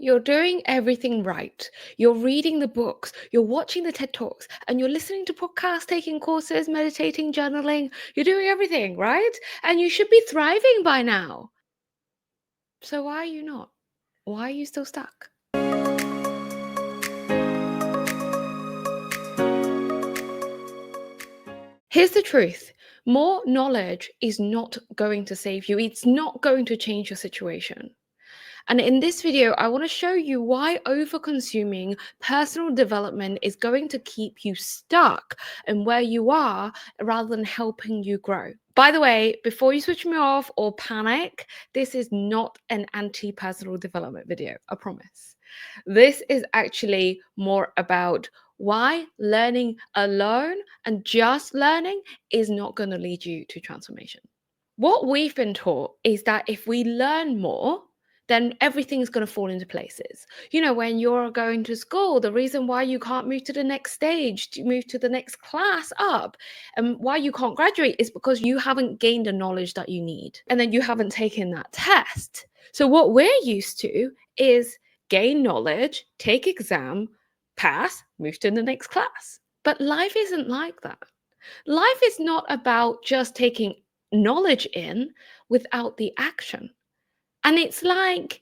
You're doing everything right. You're reading the books, you're watching the TED Talks, and you're listening to podcasts, taking courses, meditating, journaling. You're doing everything, right? And you should be thriving by now. So why are you not? Why are you still stuck? Here's the truth. More knowledge is not going to save you. It's not going to change your situation. And in this video, I want to show you why over-consuming personal development is going to keep you stuck and where you are rather than helping you grow. By the way, before you switch me off or panic, this is not an anti-personal development video, I promise. This is actually more about why learning alone and just learning is not going to lead you to transformation. What we've been taught is that if we learn more, then everything's going to fall into places. You know, when you're going to school, the reason why you can't move to the next stage, to move to the next class up, and why you can't graduate is because you haven't gained the knowledge that you need. And then you haven't taken that test. So what we're used to is gain knowledge, take exam, pass, move to the next class. But life isn't like that. Life is not about just taking knowledge in without the action. And it's like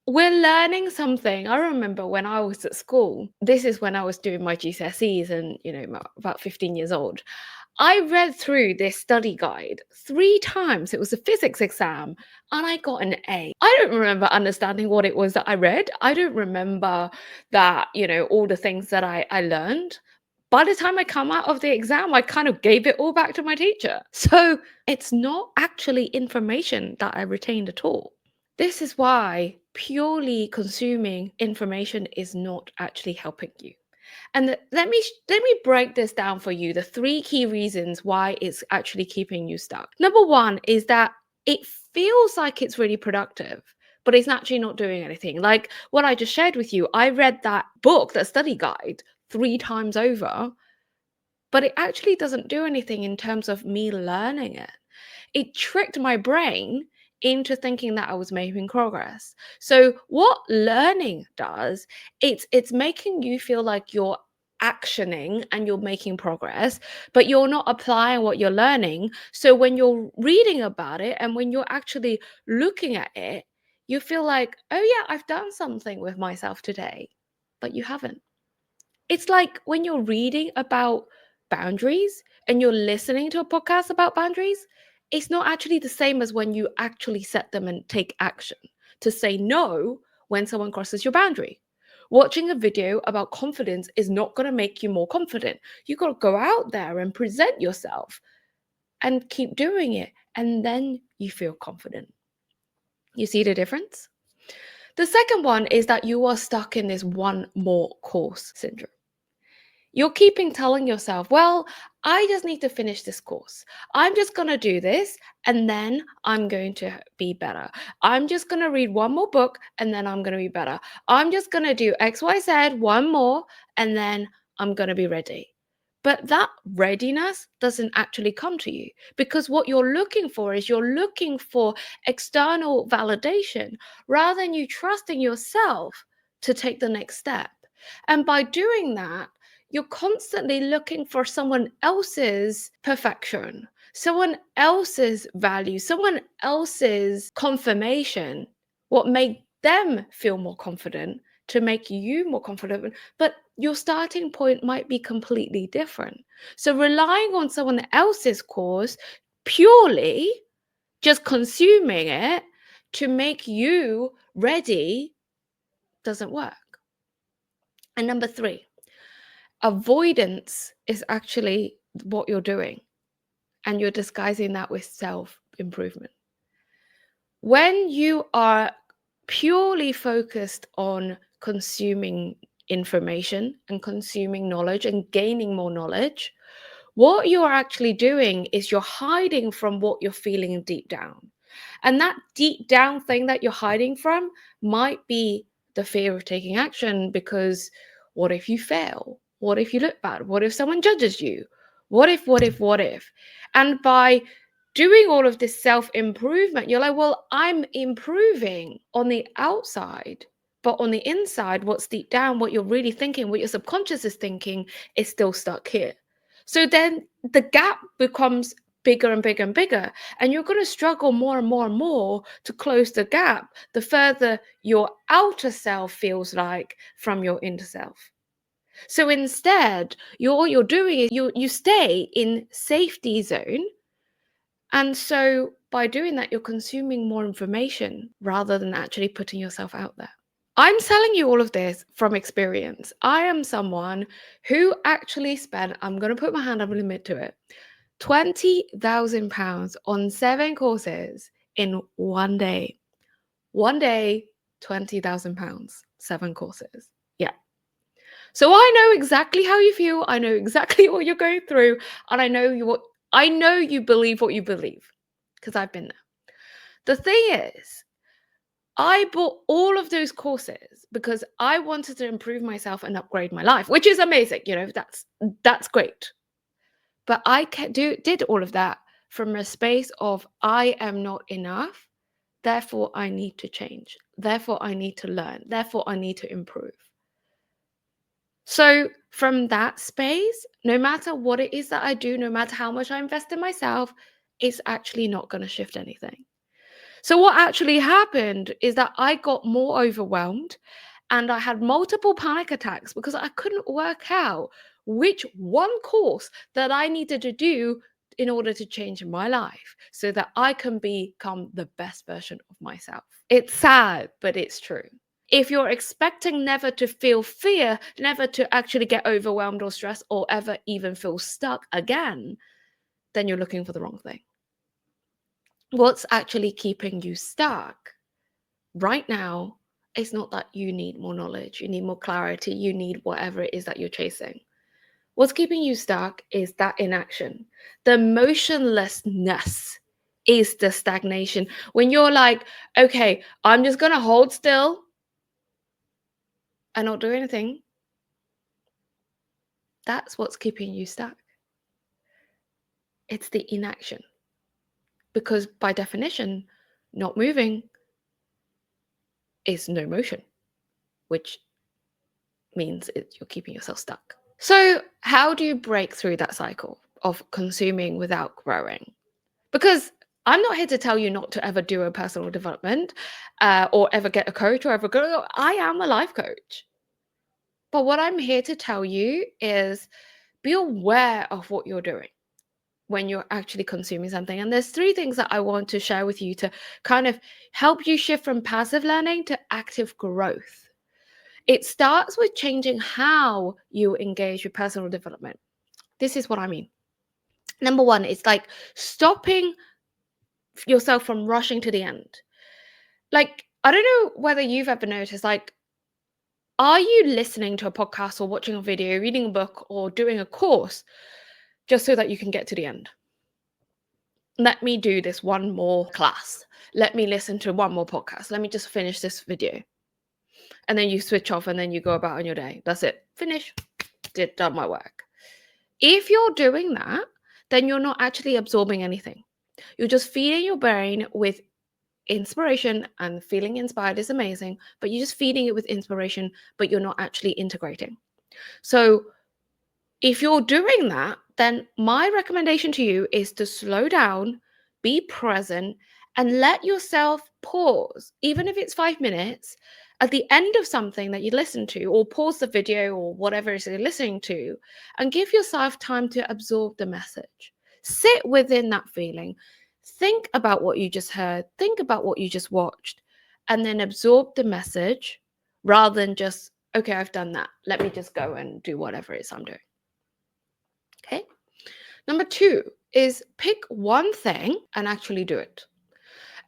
we're learning something. I remember when I was at school, this is when I was doing my GCSEs and, about 15 years old. I read through this study guide 3 times. It was a physics exam and I got an A. I don't remember understanding what it was that I read. I don't remember that, all the things that I learned. By the time I come out of the exam, I kind of gave it all back to my teacher. So it's not actually information that I retained at all. This is why purely consuming information is not actually helping you. And let me break this down for you, the 3 key reasons why it's actually keeping you stuck. Number 1 is that it feels like it's really productive, but it's actually not doing anything. Like what I just shared with you, I read that book, that study guide, 3 times over, but it actually doesn't do anything in terms of me learning it. It tricked my brain into thinking that I was making progress. So what learning does, it's making you feel like you're actioning and you're making progress, but you're not applying what you're learning. So when you're reading about it and when you're actually looking at it, you feel like, oh yeah, I've done something with myself today, but you haven't. It's like when you're reading about boundaries and you're listening to a podcast about boundaries, it's not actually the same as when you actually set them and take action to say no when someone crosses your boundary. Watching a video about confidence is not going to make you more confident. You got to go out there and present yourself and keep doing it. And then you feel confident. You see the difference? The second one is that you are stuck in this one more course syndrome. You're keeping telling yourself, well, I just need to finish this course. I'm just going to do this and then I'm going to be better. I'm just going to read one more book and then I'm going to be better. I'm just going to do XYZ, one more, and then I'm going to be ready. But that readiness doesn't actually come to you because what you're looking for is you're looking for external validation rather than you trusting yourself to take the next step. And by doing that, you're constantly looking for someone else's perfection, someone else's value, someone else's confirmation, what made them feel more confident to make you more confident. But your starting point might be completely different. So relying on someone else's course, purely just consuming it to make you ready, doesn't work. And number 3, avoidance is actually what you're doing, and you're disguising that with self-improvement. When you are purely focused on consuming information and consuming knowledge and gaining more knowledge, what you're actually doing is you're hiding from what you're feeling deep down. And that deep down thing that you're hiding from might be the fear of taking action, because what if you fail? What if you look bad? What if someone judges you? What if? And by doing all of this self-improvement, you're like, well, I'm improving on the outside, But on the inside, what's deep down, what you're really thinking, what your subconscious is thinking, is still stuck here. So then the gap becomes bigger and bigger and bigger, and you're going to struggle more and more and more to close the gap the further your outer self feels like from your inner self. So instead, all you're doing is you stay in safety zone, and so by doing that, you're consuming more information rather than actually putting yourself out there. I'm telling you all of this from experience. I am someone who actually spent, I'm going to put my hand up and admit to it, £20,000 on 7 courses in one day. One day, £20,000, 7 courses. Yeah. So I know exactly how you feel. I know exactly what you're going through. And I know you believe what you believe because I've been there. The thing is, I bought all of those courses because I wanted to improve myself and upgrade my life, which is amazing. That's great. But I did all of that from a space of I am not enough. Therefore, I need to change. Therefore, I need to learn. Therefore, I need to improve. So from that space, no matter what it is that I do, no matter how much I invest in myself, it's actually not going to shift anything. So what actually happened is that I got more overwhelmed and I had multiple panic attacks because I couldn't work out which one course that I needed to do in order to change my life so that I can become the best version of myself. It's sad, but it's true. If you're expecting never to feel fear, never to actually get overwhelmed or stressed or ever even feel stuck again, then you're looking for the wrong thing. What's actually keeping you stuck right now is not that you need more knowledge, you need more clarity, you need whatever it is that you're chasing. What's keeping you stuck is that inaction. The motionlessness is the stagnation. When you're like, okay, I'm just going to hold still and not do anything, that's what's keeping you stuck. It's the inaction. Because by definition, not moving is no motion, which means you're keeping yourself stuck. So how do you break through that cycle of consuming without growing? Because I'm not here to tell you not to ever do a personal development or ever get a coach or ever go. I am a life coach. But what I'm here to tell you is be aware of what you're doing when you're actually consuming something. And there's 3 things that I want to share with you to kind of help you shift from passive learning to active growth. It starts with changing how you engage with personal development. This is what I mean. Number 1, it's like stopping yourself from rushing to the end. Like, I don't know whether you've ever noticed, like, are you listening to a podcast or watching a video, reading a book, or doing a course just so that you can get to the end? Let me do this one more class. Let me listen to one more podcast. Let me just finish this video. And then you switch off and then you go about on your day. That's it. Finish. Done my work. If you're doing that, then you're not actually absorbing anything. You're just feeding your brain with inspiration, and feeling inspired is amazing, but you're just feeding it with inspiration, but you're not actually integrating. So if you're doing that, then my recommendation to you is to slow down, be present, and let yourself pause, even if it's 5 minutes, at the end of something that you listen to, or pause the video or whatever it is you're listening to, and give yourself time to absorb the message. Sit within that feeling. Think about what you just heard. Think about what you just watched, and then absorb the message rather than just, okay, I've done that. Let me just go and do whatever it is I'm doing. Okay. Number 2 is pick one thing and actually do it.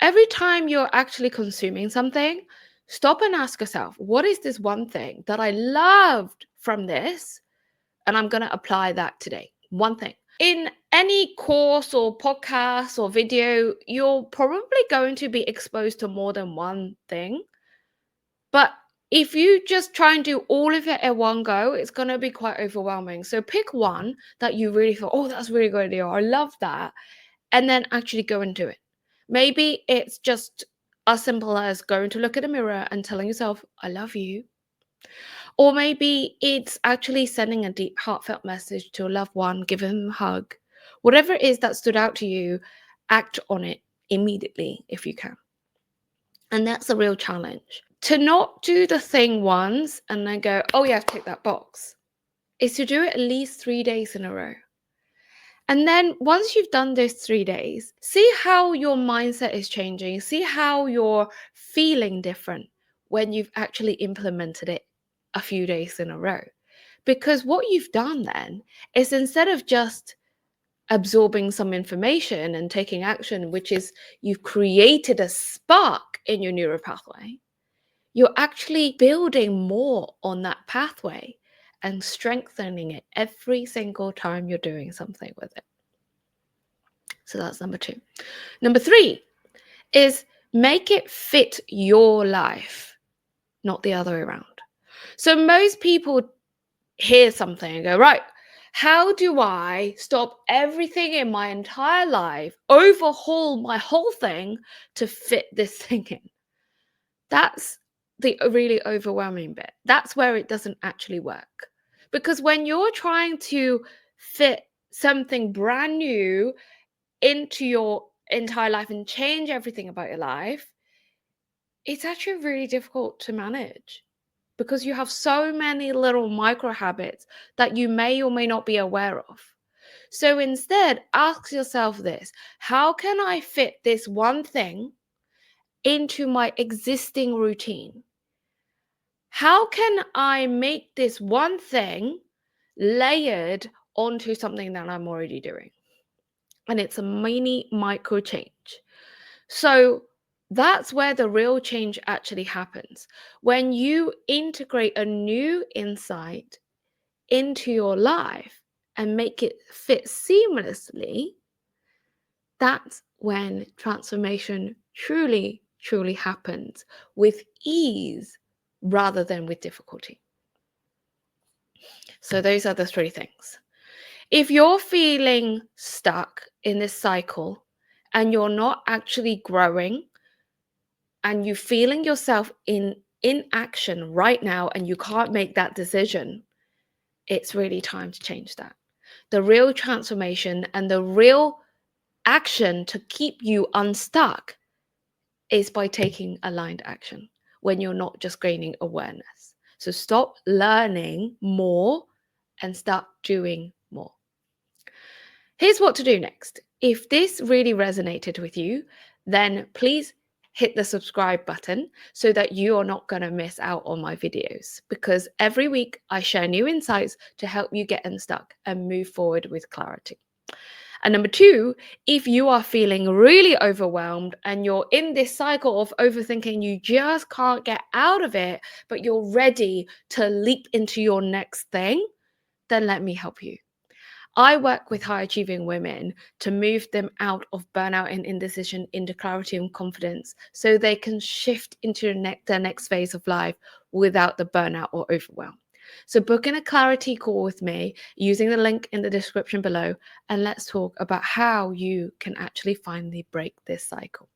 Every time you're actually consuming something, stop and ask yourself, what is this one thing that I loved from this? And I'm going to apply that today. One thing. In any course or podcast or video, you're probably going to be exposed to more than one thing. But if you just try and do all of it at one go, it's going to be quite overwhelming. So pick one that you really feel, oh, that's a really good idea. I love that. And then actually go and do it. Maybe it's just as simple as going to look at a mirror and telling yourself, I love you. Or maybe it's actually sending a deep, heartfelt message to a loved one, give them a hug. Whatever it is that stood out to you, act on it immediately if you can. And that's a real challenge. To not do the thing once and then go, oh yeah, I've ticked that box, is to do it at least 3 days in a row. And then once you've done those 3 days, see how your mindset is changing. See how you're feeling different when you've actually implemented it a few days in a row. Because what you've done then is, instead of just absorbing some information and taking action, which is you've created a spark in your neural pathway, you're actually building more on that pathway and strengthening it every single time you're doing something with it. So that's number 2. Number 3 is make it fit your life, not the other way around. So most people hear something and go, right, how do I stop everything in my entire life, overhaul my whole thing to fit this thing in? That's the really overwhelming bit. That's where it doesn't actually work. Because when you're trying to fit something brand new into your entire life and change everything about your life, it's actually really difficult to manage because you have so many little micro habits that you may or may not be aware of. So instead, ask yourself this: how can I fit this one thing into my existing routine? How can I make this one thing layered onto something that I'm already doing? And it's a mini micro change. So that's where the real change actually happens. When you integrate a new insight into your life and make it fit seamlessly, that's when transformation truly, truly happens with ease rather than with difficulty. So those are the 3 things. If you're feeling stuck in this cycle and you're not actually growing, and you're feeling yourself in inaction right now and you can't make that decision, it's really time to change that. The real transformation and the real action to keep you unstuck is by taking aligned action when you're not just gaining awareness. So stop learning more and start doing more. Here's what to do next. If this really resonated with you, then please hit the subscribe button so that you are not going to miss out on my videos, because every week I share new insights to help you get unstuck and move forward with clarity. And number 2, if you are feeling really overwhelmed and you're in this cycle of overthinking, you just can't get out of it, but you're ready to leap into your next thing, then let me help you. I work with high achieving women to move them out of burnout and indecision into clarity and confidence so they can shift into their next phase of life without the burnout or overwhelm. So book in a clarity call with me using the link in the description below, and let's talk about how you can actually finally break this cycle.